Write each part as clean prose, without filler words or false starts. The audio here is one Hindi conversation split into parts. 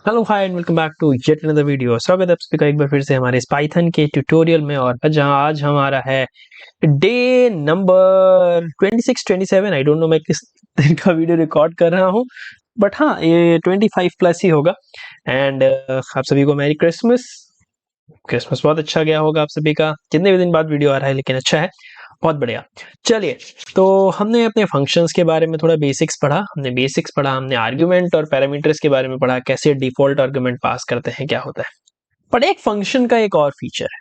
Hello hi and welcome back to yet another video. स्वागत है आप सभी का एक बार फिर से हमारे इस पाइथन के ट्यूटोरियल में। और आज हमारा है day number 26-27। I don't know मैं किस दिन का वीडियो रिकॉर्ड कर रहा हूँ, बट हाँ ये 25 प्लस ही होगा। एंड आप सभी को मैरी क्रिसमस। क्रिसमस बहुत अच्छा गया होगा आप सभी का, कितने भी दिन बाद वीडियो आ रहा है लेकिन अच्छा है, बहुत बढ़िया। चलिए, तो हमने अपने फंक्शंस के बारे में थोड़ा बेसिक्स पढ़ा, हमने आर्गुमेंट और पैरामीटर्स के बारे में पढ़ा, कैसे डिफॉल्ट आर्गुमेंट पास करते हैं, क्या होता है। पर एक फंक्शन का एक और फीचर है,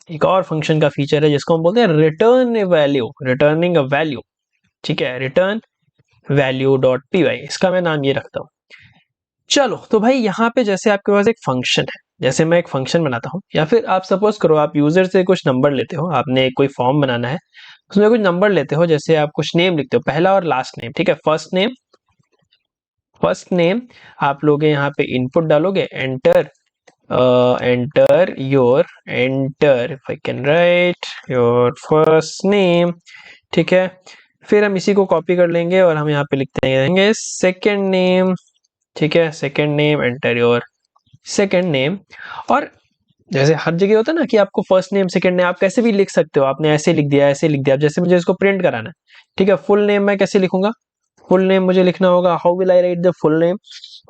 एक और फंक्शन का फीचर है जिसको हम बोलते हैं return a value, returning a value. ठीक है, return value dot P Y, इसका मैं नाम ये रखता हूँ। चलो तो भाई यहाँ पे जैसे आपके पास एक फंक्शन है, जैसे मैं एक फंक्शन बनाता हूँ, या फिर आप सपोज करो आप यूजर से कुछ नंबर लेते हो, आपने कोई फॉर्म बनाना है, उसमें कुछ नंबर लेते हो, जैसे आप कुछ नेम लिखते हो, पहला और लास्ट नेम। ठीक है, फर्स्ट नेम आप लोगे, यहाँ पे इनपुट डालोगे, enter if I can write your first name. ठीक है, फिर हम इसी को कॉपी कर लेंगे और हम यहाँ पे लिखते हैं सेकेंड नेम। ठीक है, second name, enter your second name. और जैसे हर जगह होता है ना कि आपको फर्स्ट नेम सेकंड नेम आप कैसे भी लिख सकते हो, आपने ऐसे लिख दिया, ऐसे लिख दिया। जैसे मुझे इसको प्रिंट कराना है, ठीक है, फुल नेम मैं कैसे लिखूंगा, फुल नेम मुझे लिखना होगा, how will I right the full name.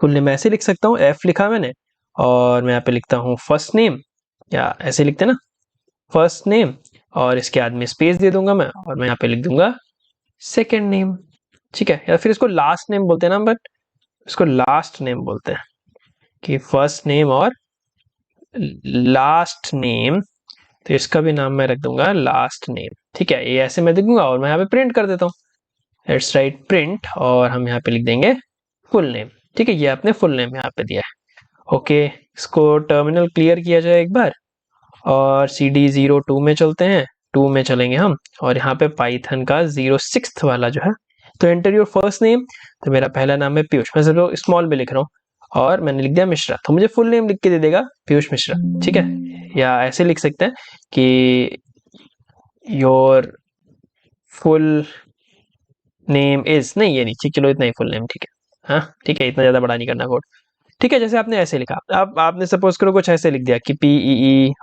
Full name मैं ऐसे लिख सकता हूँ, एफ लिखा मैंने, और मैं यहाँ पे लिखता हूँ फर्स्ट नेम, या ऐसे लिखते हैं ना, फर्स्ट नेम, और इसके बाद में स्पेस दे दूंगा मैं, और मैं यहाँ पे लिख दूंगा सेकेंड नेम। ठीक है, या फिर इसको लास्ट नेम बोलते हैं ना, बट इसको लास्ट नेम बोलते हैं, कि फर्स्ट नेम और लास्ट नेम, तो इसका भी नाम मैं रख दूंगा लास्ट नेम। ठीक है, ये ऐसे मैं लिखूंगा और मैं यहाँ पे प्रिंट कर देता हूँ, लेट्स राइट प्रिंट, और हम यहाँ पे लिख देंगे फुल नेम। ठीक है, ये आपने फुल नेम यहाँ पे दिया है। ओके, इसको टर्मिनल क्लियर किया जाए एक बार, और CD02 में चलते हैं, 2 में चलेंगे हम, और यहाँ पे पाइथन का 06 वाला जो है, तो एंटर योर फर्स्ट नेम। तो मेरा पहला नाम है पीयूष, मैं सिर्फ स्मॉल में लिख रहा हूँ, और मैंने लिख दिया मिश्रा, तो मुझे फुल नेम लिख के दे देगा पीयूष मिश्रा। ठीक है, या ऐसे लिख सकते हैं कि योर फुल नेम इज, नहीं ये नहीं, चलो इतना ही फुल नेम। ठीक है, हाँ ठीक है, इतना ज्यादा बड़ा नहीं करना कोड। ठीक है, जैसे आपने ऐसे लिखा, अब आपने सपोज करो कुछ ऐसे लिख दिया कि PEEYUSH,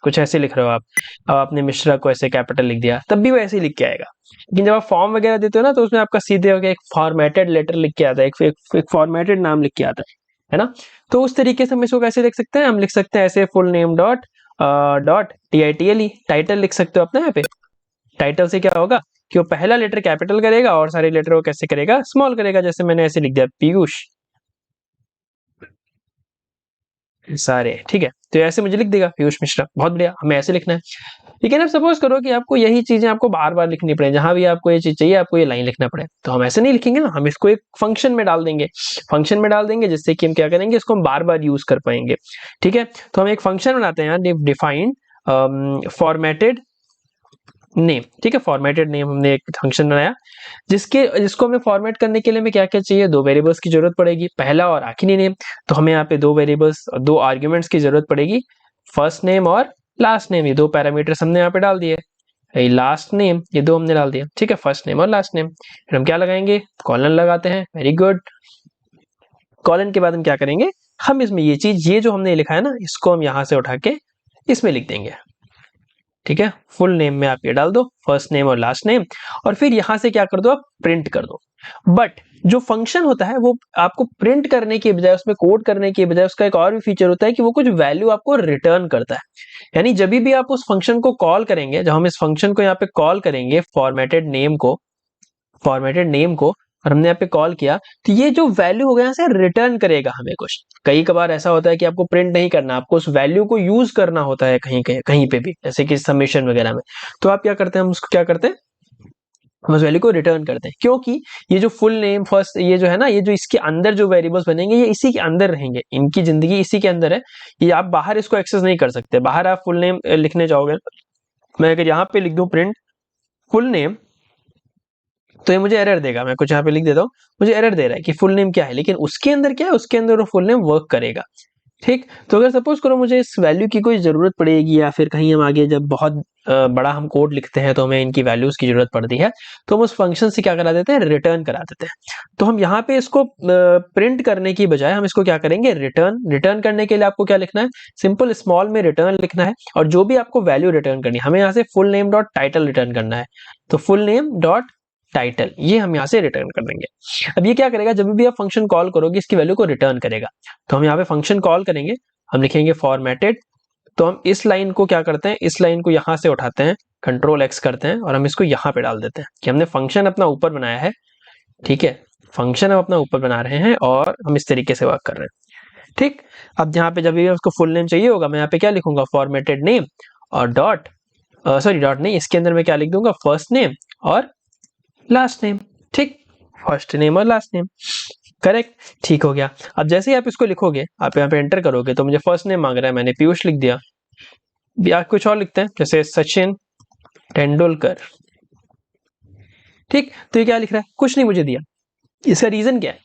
कुछ ऐसे लिख रहे हो आप, अब आपने मिश्रा को ऐसे कैपिटल लिख दिया, तब भी वो ऐसे ही लिख के आएगा। लेकिन जब आप फॉर्म वगैरह देते हो ना, तो उसमें आपका सीधे होकर एक फॉर्मेटेड लेटर लिख के आता है, एक फॉर्मेटेड नाम लिख के आता है ना। तो उस तरीके से हम इसको कैसे लिख सकते हैं, हम लिख सकते हैं ऐसे full name dot dot TITLE, title लिख सकते हो अपने यहाँ पे। टाइटल से क्या होगा कि वो पहला लेटर कैपिटल करेगा और सारे लेटर वो कैसे करेगा, स्मॉल करेगा। जैसे मैंने ऐसे लिख दिया पीयूष सारे। ठीक है, तो ऐसे मुझे लिख देगा पीयूष मिश्रा, बहुत बढ़िया, हमें ऐसे लिखना है। लेकिन अब सपोज करो कि आपको यही चीजें आपको बार बार लिखनी पड़े, जहां भी आपको ये चीज चाहिए आपको ये लाइन लिखना पड़े, तो हम ऐसे नहीं लिखेंगे ना, हम इसको एक फंक्शन में डाल देंगे, जिससे कि हम क्या करेंगे, इसको हम बार बार यूज कर पाएंगे। ठीक है, तो हम एक फंक्शन बनाते हैं यहाँ, डिफाइंड फॉर्मेटेड नेम। ठीक है, फॉर्मेटेड नेम हमने एक फंक्शन बनाया, जिसको हमें फॉर्मेट करने के लिए हमें क्या क्या चाहिए, दो वेरिएबल्स की जरूरत पड़ेगी, पहला और आखिरी नेम। तो हमें यहाँ पे दो वेरिएबल्स और दो आर्ग्यूमेंट्स की जरूरत पड़ेगी, फर्स्ट नेम और लास्ट नेम। ये दो पैरामीटर्स हमने यहाँ पे डाल दिए, लास्ट नेम, ये दो हमने डाल दिया। ठीक है, फर्स्ट नेम और लास्ट नेम, फिर हम क्या लगाएंगे, कॉलन लगाते हैं। वेरी गुड, कॉलन के बाद हम क्या करेंगे, हम इसमें ये चीज, ये जो हमने लिखा है ना, इसको हम यहाँ से उठा के इसमें लिख देंगे। ठीक है, फुल नेम में आप ये डाल दो, फर्स्ट नेम और लास्ट नेम, और फिर यहां से क्या कर दो, आप प्रिंट कर दो। बट जो फंक्शन होता है वो आपको प्रिंट करने के बजाय, उसमें कोड करने के बजाय, उसका एक और भी फीचर होता है कि वो कुछ वैल्यू आपको रिटर्न करता है। यानी जब भी आप उस फंक्शन को कॉल करेंगे, जब हम इस फंक्शन को यहाँ पे कॉल करेंगे, फॉर्मेटेड नेम को, और हमने यहाँ पे कॉल किया, तो ये जो वैल्यू होगा यहाँ से रिटर्न करेगा हमें कुछ। कई कबार ऐसा होता है कि आपको प्रिंट नहीं करना, आपको उस वैल्यू को यूज करना होता है कहीं पे भी, जैसे कि समेशन वगैरह में। तो आप क्या करते हैं, हम उसको क्या करते हैं, हम उस वैल्यू को रिटर्न करते हैं, क्योंकि ये जो फुल नेम फर्स्ट, ये जो है ना, ये जो इसके अंदर जो वेरिएबल्स बनेंगे, ये इसी के अंदर रहेंगे, इनकी जिंदगी इसी के अंदर है। ये आप बाहर इसको एक्सेस नहीं कर सकते। बाहर आप फुल नेम लिखने जाओगे, मैं अगर यहाँ पे लिख दूं प्रिंट फुल नेम, तो ये मुझे एरर देगा। मैं कुछ यहाँ पे लिख देता हूँ, मुझे एरर दे रहा है कि फुल नेम क्या है, लेकिन उसके अंदर क्या है, उसके अंदर वो फुल नेम वर्क करेगा। ठीक। तो अगर सपोज करो मुझे इस वैल्यू की कोई ज़रूरत पड़ेगी या फिर कहीं हम आगे जब बहुत बड़ा हम कोड लिखते हैं तो हमें इनकी वैल्यूज़ की ज़रूरत पड़ती है, तो हम उस फंक्शन से क्या करा देते हैं, रिटर्न करा देते हैं। तो हम यहाँ पे इसको प्रिंट करने की बजाय हम इसको क्या करेंगे, रिटर्न। रिटर्न करने के लिए आपको क्या लिखना है, सिंपल स्मॉल में रिटर्न लिखना है और जो भी आपको वैल्यू रिटर्न करनी है, हमें यहाँ से full name dot title return करना है। तो फुल नेम डॉट टाइटल ये हम यहाँ से रिटर्न कर देंगे। अब ये क्या करेगा, जब भी आप फंक्शन कॉल करोगे इसकी वैल्यू को रिटर्न करेगा। तो हम यहाँ पे फंक्शन कॉल करेंगे, हम लिखेंगे फॉर्मेटेड। तो हम इस लाइन को क्या करते हैं, इस लाइन को यहाँ से उठाते हैं, कंट्रोल एक्स करते हैं और हम इसको यहाँ पे डाल देते हैं कि हमने फंक्शन अपना ऊपर बनाया है। ठीक है, फंक्शन हम अपना ऊपर बना रहे हैं और हम इस तरीके से वर्क कर रहे हैं। ठीक। अब यहाँ पे जब भी उसको फुल नेम चाहिए होगा, मैं यहाँ पे क्या लिखूंगा, फॉर्मेटेड नेम और डॉट, सॉरी डॉट नहीं, इसके अंदर मैं क्या लिख दूंगा, फर्स्ट नेम और लास्ट नेम। ठीक, फर्स्ट नेम और लास्ट नेम, करेक्ट, ठीक हो गया। अब जैसे ही आप इसको लिखोगे, आप यहाँ पे एंटर करोगे तो मुझे फर्स्ट नेम मांग रहा है, मैंने पीयूष लिख दिया। या कुछ और लिखते हैं जैसे सचिन तेंदुलकर। ठीक, तो ये क्या लिख रहा है, कुछ नहीं मुझे दिया। इसका रीजन क्या है,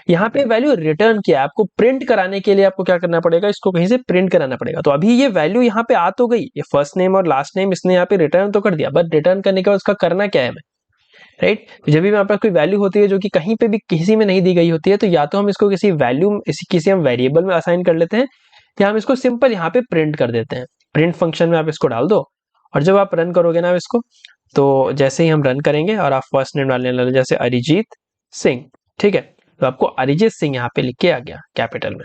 यहाँ पे वैल्यू रिटर्न किया, आपको प्रिंट कराने के लिए आपको क्या करना पड़ेगा, इसको कहीं से प्रिंट कराना पड़ेगा। तो अभी ये वैल्यू यहाँ पे आ तो गई, ये फर्स्ट नेम और लास्ट नेम इसने यहाँ पे रिटर्न तो कर दिया, बट रिटर्न करने के बाद उसका करना क्या है हमें, राइट। तो जब भी हमारे पास कोई वैल्यू होती है जो कि कहीं पे भी किसी में नहीं दी गई होती है, तो या तो हम इसको किसी वैल्यू किसी हम वेरिएबल में असाइन कर लेते हैं, या हम इसको सिंपल यहाँ पे प्रिंट कर देते हैं। प्रिंट फंक्शन में आप इसको डाल दो और जब आप रन करोगे ना इसको, तो जैसे ही हम रन करेंगे और आप फर्स्ट नेम डालने लगे जैसे अरिजीत सिंह, ठीक है, तो आपको अरिजीत सिंह यहाँ पे लिख के आ गया कैपिटल में।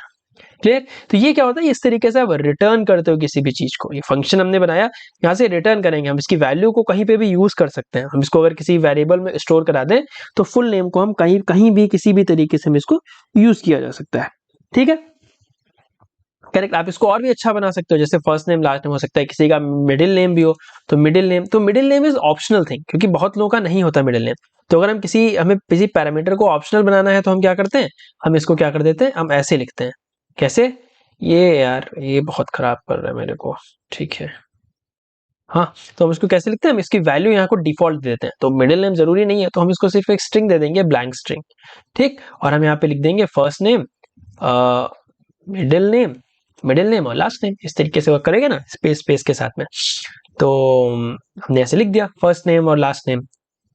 क्लियर। तो ये क्या होता है, इस तरीके से आप रिटर्न करते हो किसी भी चीज को। ये फंक्शन हमने बनाया, यहाँ से रिटर्न करेंगे, हम इसकी वैल्यू को कहीं पे भी यूज कर सकते हैं। हम इसको अगर किसी वेरिएबल में स्टोर करा दें तो फुल नेम को हम कहीं कहीं भी किसी भी तरीके से हम इसको यूज किया जा सकता है। ठीक है, करेक्ट। आप इसको और भी अच्छा बना सकते हो, जैसे फर्स्ट नेम लास्ट नेम हो सकता है, किसी का मिडिल नेम भी हो तो मिडिल नेम। तो middle name is optional thing, क्योंकि बहुत लोगों का नहीं होता मिडिल नेम। तो अगर हमें किसी पैरामीटर को ऑप्शनल बनाना है तो हम क्या करते हैं, हम इसको क्या कर देते हैं, हम ऐसे लिखते हैं। कैसे, ये यार ये बहुत खराब कर रहा है मेरे को। ठीक है, हाँ, तो हम इसको कैसे लिखते हैं, हम इसकी वैल्यू यहाँ को डिफॉल्ट दे देते हैं। तो मिडिल नेम जरूरी नहीं है, तो हम इसको सिर्फ एक स्ट्रिंग दे देंगे, ब्लैंक स्ट्रिंग। ठीक, और हम यहाँ पे लिख देंगे first name, middle name, middle name और लास्ट नेम। इस तरीके से वर्क करेगा ना, स्पेस स्पेस के साथ में। तो हमने ऐसे लिख दिया फर्स्ट नेम और लास्ट नेम।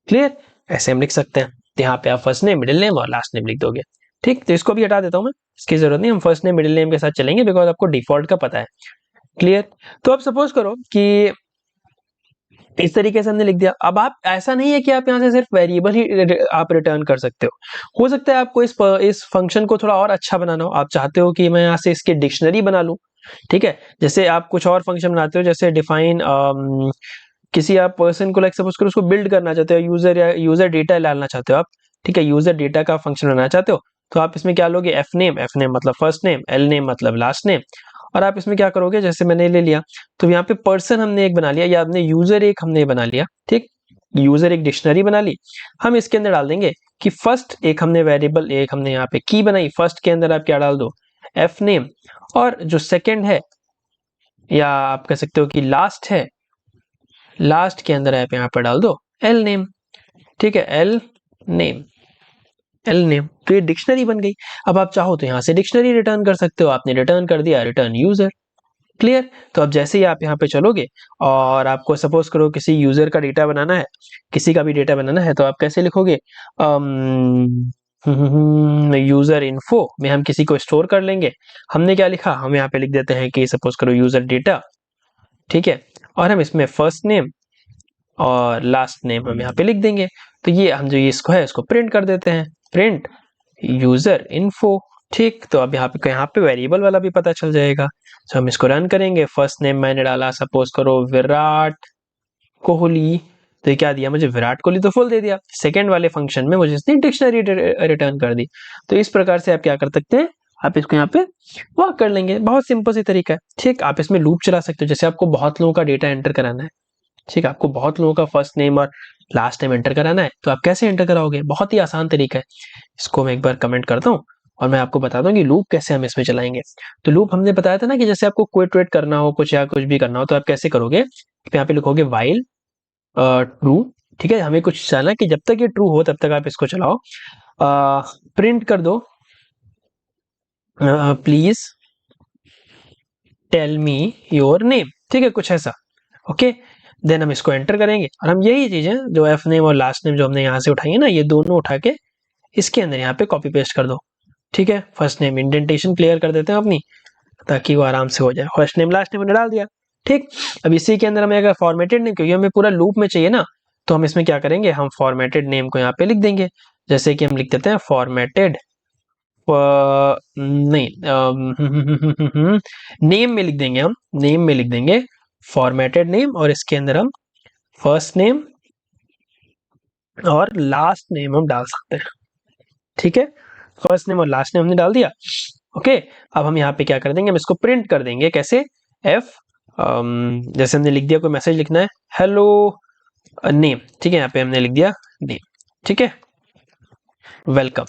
क्लियर, ऐसे हम लिख सकते हैं। तो यहाँ पे आप फर्स्ट नेम, मिडिल नेम और लास्ट नेम लिख दोगे। ठीक, तो इसको भी हटा देता हूँ मैं, इसकी जरूरत नहीं, हम फर्स्ट नेम मिडिल नेम के साथ चलेंगे बिकॉज आपको डिफॉल्ट का पता है। क्लियर। तो अब सपोज करो कि इस तरीके से हमने लिख दिया। अब आप, ऐसा नहीं है कि आप यहाँ से सिर्फ वेरिएबल ही आप रिटर्न कर सकते हो सकता है आपको इस फंक्शन को थोड़ा और अच्छा बनाना हो, आप चाहते हो कि मैं यहाँ से इसकी डिक्शनरी बना लूं। ठीक है, जैसे आप कुछ और फंक्शन बनाते हो, जैसे डिफाइन किसी आप पर्सन को, लाइक सपोज करो उसको बिल्ड करना चाहते हो, यूजर या यूजर डेटा डालना चाहते हो आप। ठीक है, यूजर डेटा का फंक्शन बनाना चाहते हो, तो आप इसमें क्या लोगे, एफ नेम मतलब फर्स्ट नेम, एल नेम मतलब लास्ट नेम। और आप इसमें क्या करोगे, जैसे मैंने ले लिया, तो यहाँ पे पर्सन हमने एक बना लिया, या हमने यूजर एक हमने बना लिया। ठीक, यूजर एक डिक्शनरी बना ली। हम इसके अंदर डाल देंगे कि फर्स्ट एक हमने वेरिएबल, एक हमने यहाँ पे की बनाई, फर्स्ट के अंदर आप क्या डाल दो, एफ नेम। और जो सेकंड है, या आप कह सकते हो कि लास्ट है, लास्ट के अंदर आप यहाँ पर डाल दो एल नेम। ठीक है, एल नेम, एल नेम। तो ये डिक्शनरी बन गई। अब आप चाहो तो यहाँ से डिक्शनरी रिटर्न कर सकते हो, आपने रिटर्न कर दिया, रिटर्न यूजर। क्लियर। तो अब जैसे ही आप यहाँ पे चलोगे और आपको सपोज करो किसी यूजर का डेटा बनाना है, किसी का भी डेटा बनाना है, तो आप कैसे लिखोगे, यूजर इन्फो में हम किसी को स्टोर कर लेंगे। हमने क्या लिखा, हम यहाँ पे लिख देते हैं कि सपोज करो यूजर डेटा। ठीक है, और हम इसमें फर्स्ट नेम और लास्ट नेम हम यहाँ पे लिख देंगे। तो ये हम जो ये इसको है इसको प्रिंट कर देते हैं, प्रिंट यूजर इन्फो। ठीक, तो अब यहाँ पे वेरिएबल वाला भी पता चल जाएगा। तो हम इसको रन करेंगे, फर्स्ट नेम मैंने डाला सपोज करो विराट कोहली, तो ये क्या दिया मुझे, विराट कोहली तो फुल दे दिया। सेकंड वाले फंक्शन में मुझे इसने डिक्शनरी रिटर्न कर दी। तो इस प्रकार से आप क्या कर सकते हैं, आप इसको यहाँ पे वर्क कर लेंगे। बहुत सिंपल सी तरीका है। ठीक, आप इसमें लूप चला सकते हो, जैसे आपको बहुत लोगों का डेटा एंटर कराना है। ठीक है, आपको बहुत लोगों का फर्स्ट नेम और लास्ट नेम एंटर कराना है, तो आप कैसे एंटर कराओगे, बहुत ही आसान तरीका है। इसको मैं एक बार कमेंट करता हूँ और मैं आपको बताता हूँ कि लूप कैसे हम इसमें चलाएंगे। तो लूप हमने बताया था ना कि जैसे आपको कोई ट्रेड करना हो कुछ, या कुछ भी करना हो, तो आप कैसे करोगे, यहाँ पे लिखोगे वाइल ट्रू। ठीक है, हमें कुछ चलाना है कि जब तक ये ट्रू हो तब तक आप इसको चलाओ। प्रिंट कर दो please tell me your name, ठीक है, कुछ ऐसा। ओके, देन हम इसको एंटर करेंगे और हम यही चीजें जो एफ नेम और लास्ट नेम जो हमने यहाँ से उठाई है ना, ये दोनों उठा के इसके अंदर यहाँ पे कॉपी पेस्ट कर दो। ठीक है, फर्स्ट नेम इंडेंटेशन क्लियर कर देते हैं अपनी, ताकि वो आराम से हो जाए। फर्स्ट नेम लास्ट नेम हमने डाल दिया। ठीक, अब इसी के अंदर हमें अगर फॉर्मेटेड नेम, क्योंकि हमें पूरा लूप में चाहिए ना, तो हम इसमें क्या करेंगे, हम फॉर्मेटेड नेम को यहाँ पे लिख देंगे। जैसे कि हम लिख देते हैं फॉर्मेटेड नहीं नेम में लिख देंगे, हम नेम में लिख देंगे फॉर्मेटेड नेम, और इसके अंदर हम फर्स्ट नेम और लास्ट नेम हम डाल सकते हैं। ठीक है, फर्स्ट नेम और लास्ट नेम हमने डाल दिया। ओके, अब हम यहाँ पे क्या कर देंगे, हम इसको प्रिंट कर देंगे। कैसे, एफ जैसे हमने लिख दिया, कोई मैसेज लिखना है, हेलो नेम, ठीक है, यहाँ पे हमने लिख दिया नेम। ठीक है, वेलकम,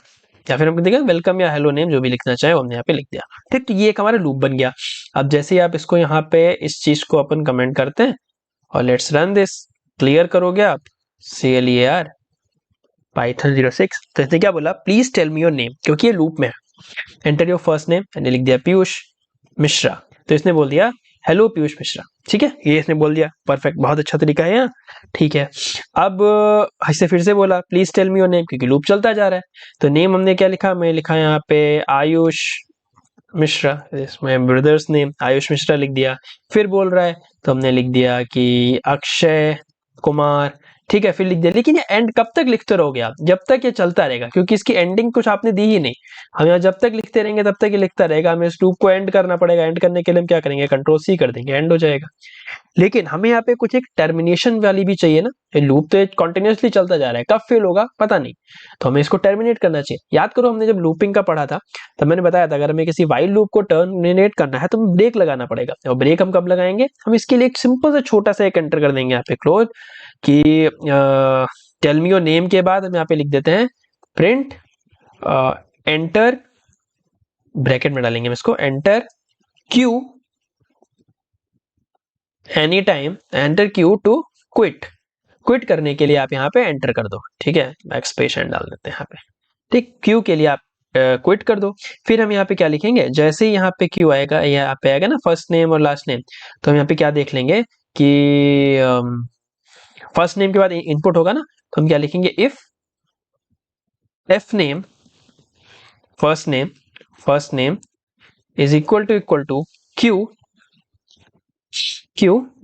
या फिर हम देखें वेलकम या हेलो नेम, जो भी लिखना चाहे वो हमने यहाँ पे लिख दिया। ठीक, तो ये एक हमारा लूप बन गया। अब जैसे ही आप इसको यहाँ पे इस चीज को अपन कमेंट करते हैं और लेट्स रन दिस, क्लियर करोगे आप CLER पाइथन 06, तो इसने क्या बोला, please tell me your name, क्योंकि ये लूप में है। एंटर योर फर्स्ट नेम, मैंने लिख दिया पीयूष मिश्रा, तो इसने बोल दिया हेलो पीयूष मिश्रा। ठीक है, ये इसने बोल दिया, परफेक्ट, बहुत अच्छा तरीका है यहाँ। ठीक है, अब इससे फिर से बोला please tell me your name, क्योंकि लूप चलता जा रहा है। तो नेम हमने क्या लिखा, मैं लिखा यहाँ पे आयुष मिश्रा, इसमें ब्रदर्स नेम आयुष मिश्रा लिख दिया। फिर बोल रहा है तो हमने लिख दिया कि अक्षय कुमार। ठीक है, फिर लिख दिया, लेकिन ये एंड कब तक लिखते रहोगे आप, जब तक ये चलता रहेगा, क्योंकि इसकी एंडिंग कुछ आपने दी ही नहीं। हम यहाँ जब तक लिखते रहेंगे तब तक ये लिखता रहेगा, हमें इस लूप को एंड करना पड़ेगा। एंड करने के लिए हम क्या करेंगे, कंट्रोल C कर देंगे, एंड हो जाएगा। लेकिन हमें यहाँ पे कुछ एक टर्मिनेशन वाली भी चाहिए ना, ये लूप तो कंटिन्यूअसली चलता जा रहा है, कब फेल होगा पता नहीं, तो हमें इसको टर्मिनेट करना चाहिए। याद करो, हमने जब लूपिंग का पढ़ा था तब मैंने बताया था, अगर हमें किसी वाइल लूप को टर्मिनेट करना है तो ब्रेक लगाना पड़ेगा। और ब्रेक हम कब लगाएंगे, हम इसके लिए एक सिंपल सा छोटा सा एक एंटर कर देंगे यहाँ पे क्लोज, कि टेल मी योर नेम के बाद हम यहाँ पे लिख देते हैं प्रिंट एंटर, ब्रैकेट में डालेंगे हम इसको, enter Q any time, enter Q to quit, quit करने के लिए आप यहाँ पे एंटर कर दो। ठीक है, बैकस्पेस एंड डाल देते हैं यहाँ पे। ठीक, क्यू के लिए आप क्विट कर दो। फिर हम यहाँ पे क्या लिखेंगे, जैसे ही यहाँ पे क्यू आएगा, यहाँ पे आएगा ना फर्स्ट नेम और लास्ट नेम, तो हम यहाँ पे क्या देख लेंगे कि फर्स्ट नेम के बाद इनपुट होगा ना, तो हम क्या लिखेंगे, if F name first name is equal to Q,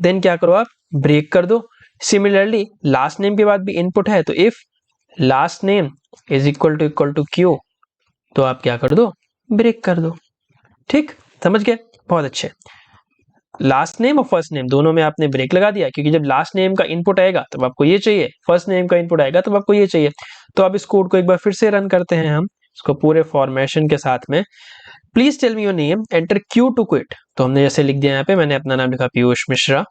then क्या करो आप, ब्रेक कर दो। सिमिलरली लास्ट नेम के बाद भी इनपुट है, तो if last name is equal to Q, तो आप क्या कर दो, ब्रेक कर दो। ठीक, समझ गए, बहुत अच्छे। लास्ट नेम और फर्स्ट नेम दोनों में आपने ब्रेक लगा दिया, क्योंकि जब लास्ट नेम का इनपुट आएगा तब आपको ये चाहिए, फर्स्ट नेम का इनपुट आएगा तब आपको ये चाहिए। तो अब इस कोड को एक बार फिर से रन करते हैं हम, इसको पूरे फॉर्मेशन के साथ में। Please tell me your name, enter Q to quit, तो हमने जैसे लिख दिया, यहाँ पे मैंने अपना नाम लिखा पीयूष मिश्रा,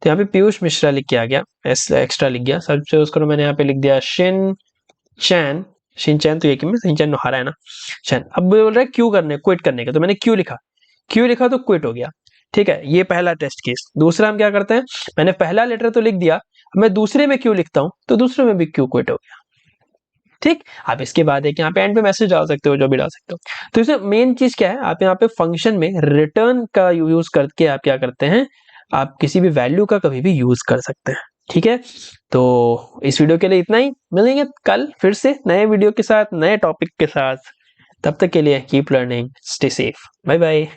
तो यहाँ पे पीयूष मिश्रा लिख के आ गया, एक्स्ट्रा लिख गया। सबसे उसको मैंने यहाँ पे लिख दिया शिन चैन तो ये शिनचैन नोहारा है ना, चैन। अब बोल रहा है क्यू करने, क्विट करने का, तो मैंने क्यू लिखा तो क्विट हो गया। ठीक है, ये पहला टेस्ट केस। दूसरा हम क्या करते हैं, मैंने पहला लेटर तो लिख दिया, मैं दूसरे में क्यू लिखता हूं, तो दूसरे में भी क्यू क्विट हो गया। ठीक, आप इसके बाद एक यहाँ पे एंड पे मैसेज डाल सकते हो, जो भी डाल सकते हो। तो इसमें मेन चीज क्या है, आप यहाँ पे फंक्शन में रिटर्न का यूज करके आप क्या करते हैं, आप किसी भी वैल्यू का कभी भी यूज कर सकते हैं। ठीक है, तो इस वीडियो के लिए इतना ही, मिलेंगे कल फिर से नए वीडियो के साथ, नए टॉपिक के साथ। तब तक के लिए keep learning, stay safe, bye bye.